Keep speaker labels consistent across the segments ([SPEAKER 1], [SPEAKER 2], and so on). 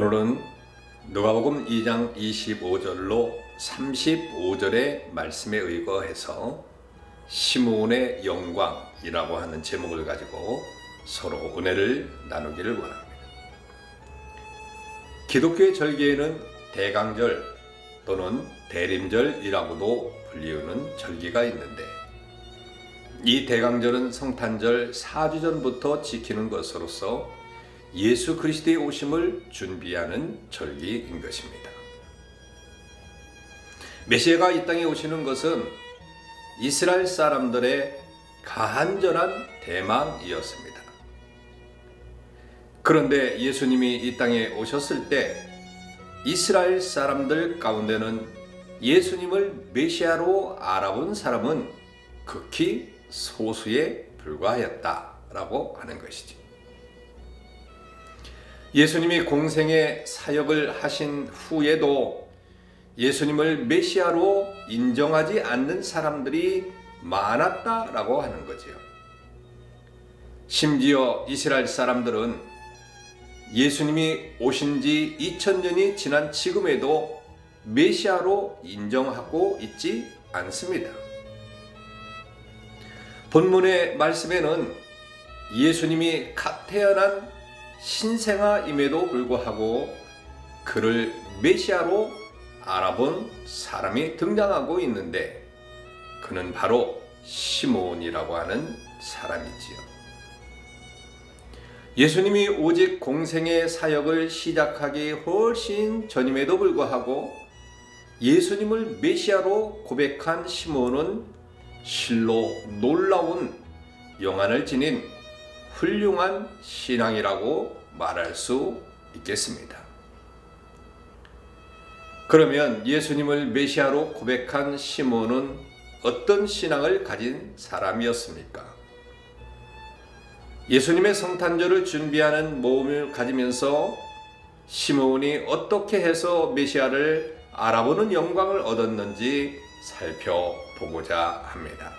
[SPEAKER 1] 오늘은 누가복음 2장 25절로 35절의 말씀에 의거해서 시므온의 영광이라고 하는 제목을 가지고 서로 은혜를 나누기를 원합니다. 기독교의 절기에는 대강절 또는 대림절이라고도 불리우는 절기가 있는데, 이 대강절은 성탄절 4주 전부터 지키는 것으로서 예수 그리스도의 오심을 준비하는 절기인 것입니다. 메시아가 이 땅에 오시는 것은 이스라엘 사람들의 간절한 대망이었습니다. 그런데 예수님이 이 땅에 오셨을 때 이스라엘 사람들 가운데는 예수님을 메시아로 알아본 사람은 극히 소수에 불과하였다라고 하는 것이지. 예수님이 공생의 사역을 하신 후에도 예수님을 메시아로 인정하지 않는 사람들이 많았다라고 하는 거지요. 심지어 이스라엘 사람들은 예수님이 오신 지 2000년이 지난 지금에도 메시아로 인정하고 있지 않습니다. 본문의 말씀에는 예수님이 갓 태어난 신생아임에도 불구하고 그를 메시아로 알아본 사람이 등장하고 있는데, 그는 바로 시므온이라고 하는 사람이지요. 예수님이 오직 공생의 사역을 시작하기 훨씬 전임에도 불구하고 예수님을 메시아로 고백한 시므온은 실로 놀라운 영안을 지닌 훌륭한 신앙이라고 말할 수 있겠습니다. 그러면 예수님을 메시아로 고백한 시므온은 어떤 신앙을 가진 사람이었습니까? 예수님의 성탄절을 준비하는 모험을 가지면서 시므온이 어떻게 해서 메시아를 알아보는 영광을 얻었는지 살펴보고자 합니다.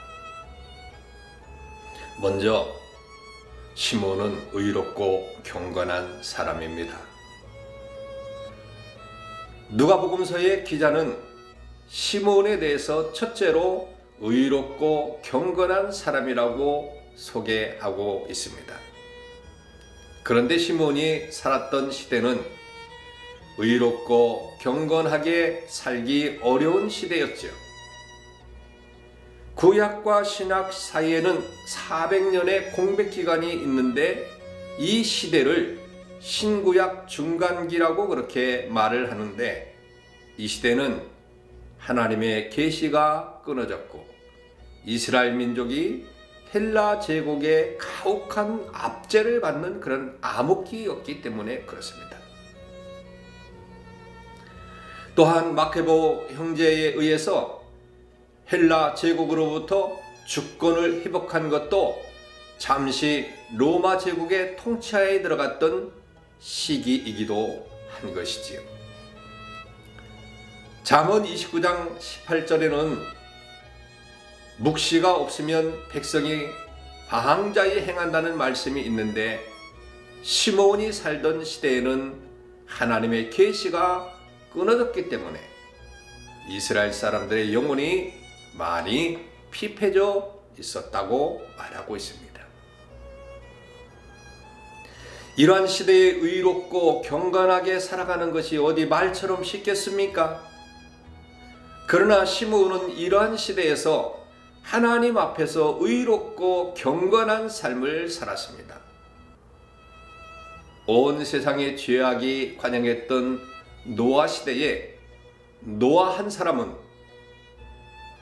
[SPEAKER 1] 먼저 시므온은 의롭고 경건한 사람입니다. 누가복음서의 기자는 시므온에 대해서 첫째로 의롭고 경건한 사람이라고 소개하고 있습니다. 그런데 시므온이 살았던 시대는 의롭고 경건하게 살기 어려운 시대였죠. 구약과 신약 사이에는 400년의 공백 기간이 있는데 이 시대를 신구약 중간기라고 그렇게 말을 하는데, 이 시대는 하나님의 계시가 끊어졌고 이스라엘 민족이 헬라 제국의 가혹한 압제를 받는 그런 암흑기였기 때문에 그렇습니다. 또한 마케보 형제에 의해서 헬라 제국으로부터 주권을 회복한 것도 잠시 로마 제국의 통치하에 들어갔던 시기이기도 한 것이지요. 잠언 29장 18절에는 묵시가 없으면 백성이 방황자에 행한다는 말씀이 있는데, 시므온이 살던 시대에는 하나님의 계시가 끊어졌기 때문에 이스라엘 사람들의 영혼이 많이 피폐져 있었다고 말하고 있습니다. 이러한 시대에 의롭고 경건하게 살아가는 것이 어디 말처럼 쉽겠습니까? 그러나 시므온은 이러한 시대에서 하나님 앞에서 의롭고 경건한 삶을 살았습니다. 온 세상의 죄악이 관영했던 노아 시대에 노아 한 사람은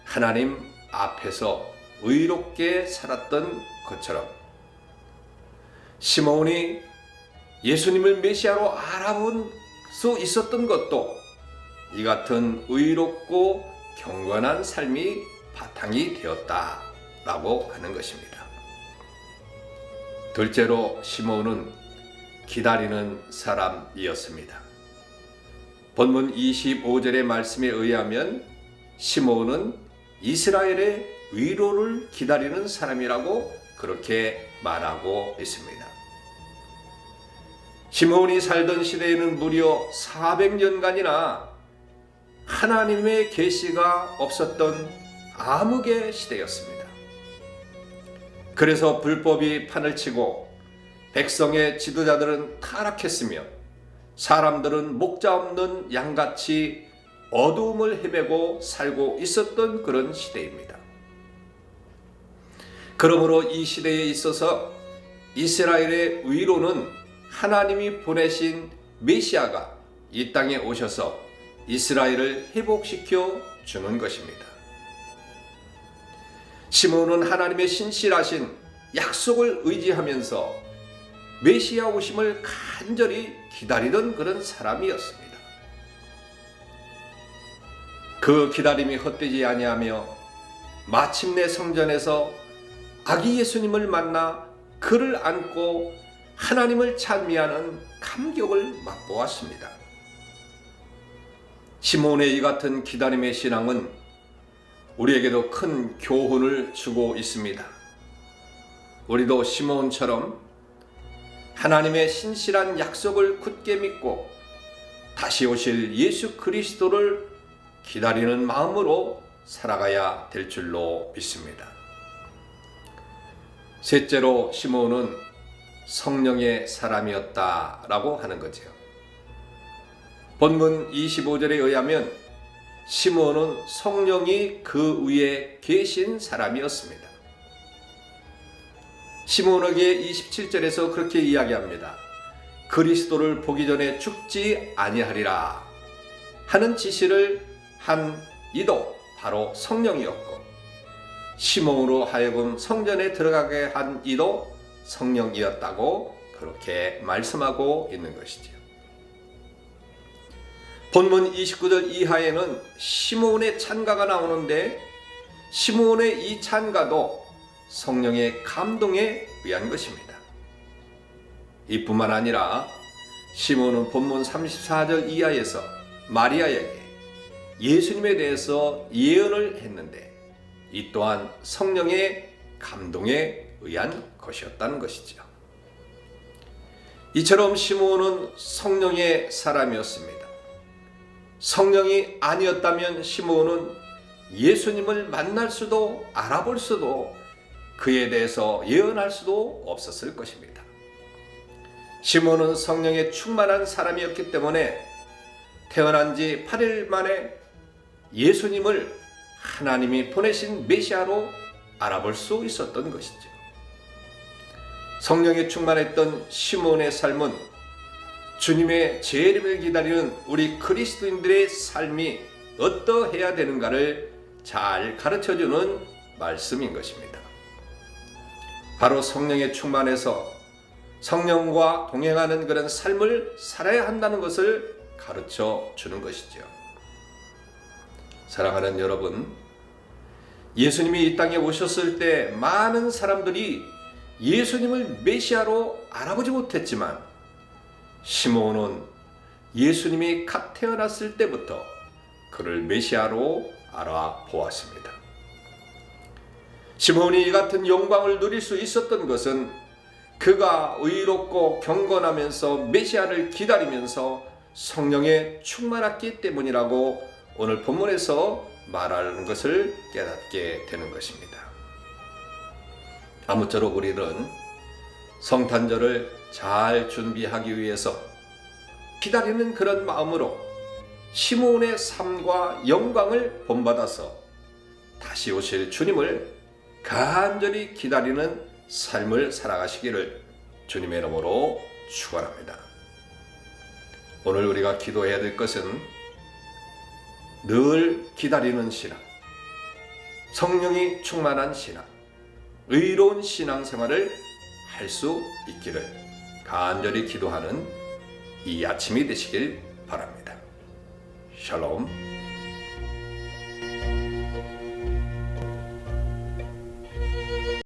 [SPEAKER 1] 하나님 앞에서 의롭게 살았던 것처럼 시므온이 예수님을 메시아로 알아본 수 있었던 것도 이 같은 의롭고 경건한 삶이 바탕이 되었다라고 하는 것입니다. 둘째로 시므온은 기다리는 사람이었습니다. 본문 25절의 말씀에 의하면 시므온은 이스라엘의 위로를 기다리는 사람이라고 그렇게 말하고 있습니다. 시므온이 살던 시대에는 무려 400년간이나 하나님의 계시가 없었던 암흑의 시대였습니다. 그래서 불법이 판을 치고 백성의 지도자들은 타락했으며 사람들은 목자 없는 양같이 어두움을 헤매고 살고 있었던 그런 시대입니다. 그러므로 이 시대에 있어서 이스라엘의 의로는 하나님이 보내신 메시아가 이 땅에 오셔서 이스라엘을 회복시켜 주는 것입니다. 시므온은 하나님의 신실하신 약속을 의지하면서 메시아 오심을 간절히 기다리던 그런 사람이었습니다. 그 기다림이 헛되지 아니하며 마침내 성전에서 아기 예수님을 만나 그를 안고 하나님을 찬미하는 감격을 맛보았습니다. 시므온의 이 같은 기다림의 신앙은 우리에게도 큰 교훈을 주고 있습니다. 우리도 시므온처럼 하나님의 신실한 약속을 굳게 믿고 다시 오실 예수 그리스도를 기다리는 마음으로 살아가야 될 줄로 믿습니다. 셋째로 시므온은 성령의 사람이었다라고 하는 거죠. 본문 25절에 의하면 시므온은 성령이 그 위에 계신 사람이었습니다. 시므온에게 27절에서 그렇게 이야기합니다. 그리스도를 보기 전에 죽지 아니하리라 하는 지시를 한 이도 바로 성령이었고, 시므온으로 하여금 성전에 들어가게 한 이도 성령이었다고 그렇게 말씀하고 있는 것이죠. 본문 29절 이하에는 시므온의 찬가가 나오는데 시므온의 이 찬가도 성령의 감동에 의한 것입니다. 이뿐만 아니라 시므온은 본문 34절 이하에서 마리아에게 예수님에 대해서 예언을 했는데 이 또한 성령의 감동에 의한 것이었다는 것이죠. 이처럼 시므온은 성령의 사람이었습니다. 성령이 아니었다면 시므온은 예수님을 만날 수도 알아볼 수도 그에 대해서 예언할 수도 없었을 것입니다. 시므온은 성령에 충만한 사람이었기 때문에 태어난 지 8일 만에 예수님을 하나님이 보내신 메시아로 알아볼 수 있었던 것이죠. 성령에 충만했던 시므온의 삶은 주님의 재림을 기다리는 우리 그리스도인들의 삶이 어떠해야 되는가를 잘 가르쳐주는 말씀인 것입니다. 바로 성령에 충만해서 성령과 동행하는 그런 삶을 살아야 한다는 것을 가르쳐 주는 것이죠. 사랑하는 여러분, 예수님이 이 땅에 오셨을 때 많은 사람들이 예수님을 메시아로 알아보지 못했지만 시므온은 예수님이 갓 태어났을 때부터 그를 메시아로 알아보았습니다. 시므온이 이 같은 영광을 누릴 수 있었던 것은 그가 의롭고 경건하면서 메시아를 기다리면서 성령에 충만했기 때문이라고 오늘 본문에서 말하는 것을 깨닫게 되는 것입니다. 아무쪼록 우리는 성탄절을 잘 준비하기 위해서 기다리는 그런 마음으로 시므온의 삶과 영광을 본받아서 다시 오실 주님을 간절히 기다리는 삶을 살아가시기를 주님의 이름으로 축원합니다. 오늘 우리가 기도해야 될 것은 늘 기다리는 신앙, 성령이 충만한 신앙, 의로운 신앙생활을 할 수 있기를 간절히 기도하는 이 아침이 되시길 바랍니다. 샬롬.